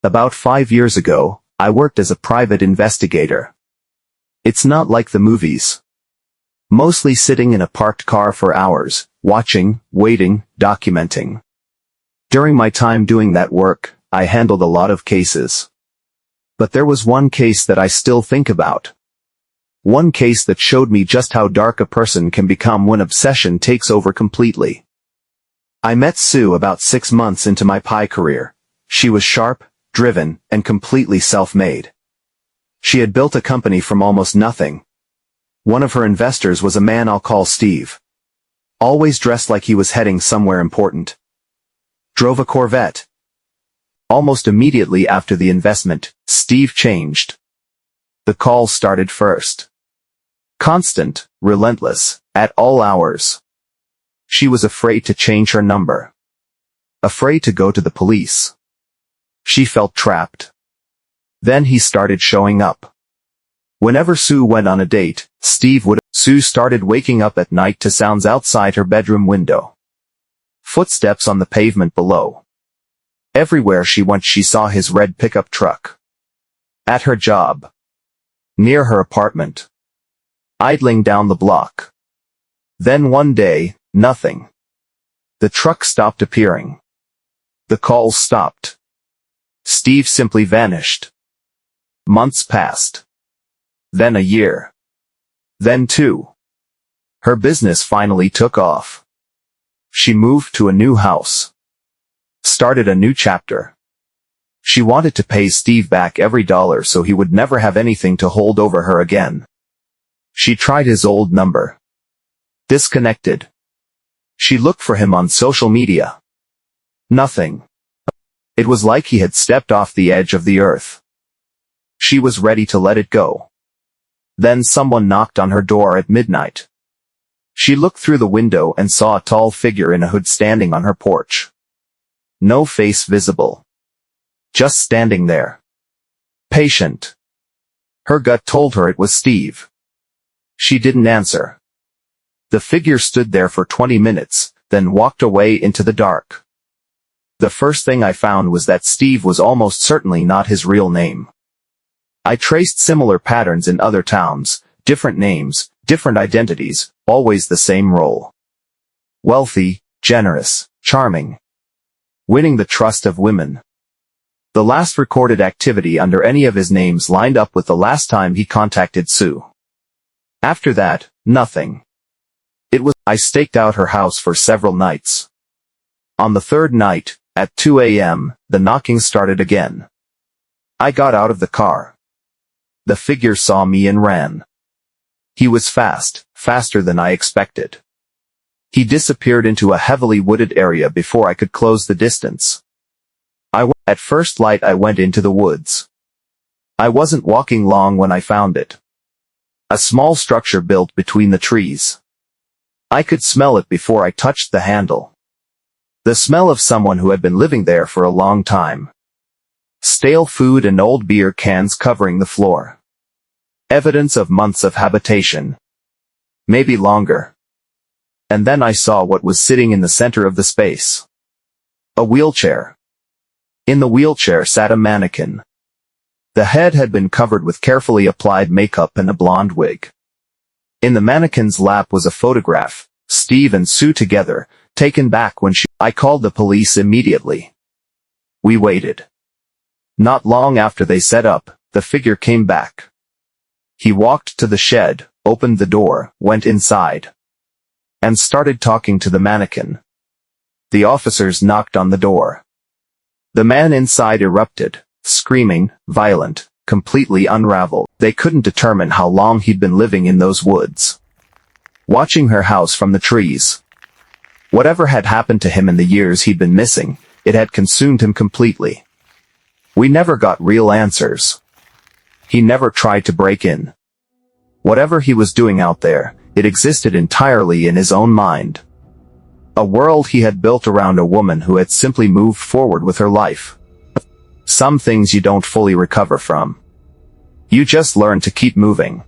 About 5 years ago, I worked as a private investigator. It's not like the movies. Mostly sitting in a parked car for hours, watching, waiting, documenting. During my time doing that work, I handled a lot of cases. But there was one case that I still think about. One case that showed me just how dark a person can become when obsession takes over completely. I met Sue about 6 months into my pie career. She was sharp, driven, and completely self-made. She had built a company from almost nothing. One of her investors was a man I'll call Steve. Always dressed like he was heading somewhere important. Drove a Corvette. Almost immediately after the investment, Steve changed. The calls started first. Constant, relentless, at all hours. She was afraid to change her number. Afraid to go to the police. She felt trapped. Then he started showing up. Whenever Sue went on a date, Sue started waking up at night to sounds outside her bedroom window. Footsteps on the pavement below. Everywhere she went she saw his red pickup truck. At her job. Near her apartment. Idling down the block. Then one day, nothing. The truck stopped appearing. The calls stopped. Steve simply vanished. Months passed. Then a year. Then 2. Her business finally took off. She moved to a new house. Started a new chapter. She wanted to pay Steve back every dollar so he would never have anything to hold over her again. She tried his old number. Disconnected. She looked for him on social media. Nothing. It was like he had stepped off the edge of the earth. She was ready to let it go. Then someone knocked on her door at midnight. She looked through the window and saw a tall figure in a hood standing on her porch. No face visible. Just standing there. Patient. Her gut told her it was Steve. She didn't answer. The figure stood there for 20 minutes, then walked away into the dark. The first thing I found was that Steve was almost certainly not his real name. I traced similar patterns in other towns, different names, different identities, always the same role. Wealthy, generous, charming. Winning the trust of women. The last recorded activity under any of his names lined up with the last time he contacted Sue. After that, nothing. I staked out her house for several nights. On the third night, at 2 a.m., the knocking started again. I got out of the car. The figure saw me and ran. He was fast, faster than I expected. He disappeared into a heavily wooded area before I could close the distance. At first light I went into the woods. I wasn't walking long when I found it. A small structure built between the trees. I could smell it before I touched the handle. The smell of someone who had been living there for a long time. Stale food and old beer cans covering the floor. Evidence of months of habitation. Maybe longer. And then I saw what was sitting in the center of the space. A wheelchair. In the wheelchair sat a mannequin. The head had been covered with carefully applied makeup and a blonde wig. In the mannequin's lap was a photograph, Steve and Sue together, taken back when I called the police immediately. We waited. Not long after they set up, the figure came back. He walked to the shed, opened the door, went inside. And started talking to the mannequin. The officers knocked on the door. The man inside erupted, screaming, violent, completely unraveled. They couldn't determine how long he'd been living in those woods. Watching her house from the trees. Whatever had happened to him in the years he'd been missing, it had consumed him completely. We never got real answers. He never tried to break in. Whatever he was doing out there, it existed entirely in his own mind. A world he had built around a woman who had simply moved forward with her life. Some things you don't fully recover from. You just learn to keep moving.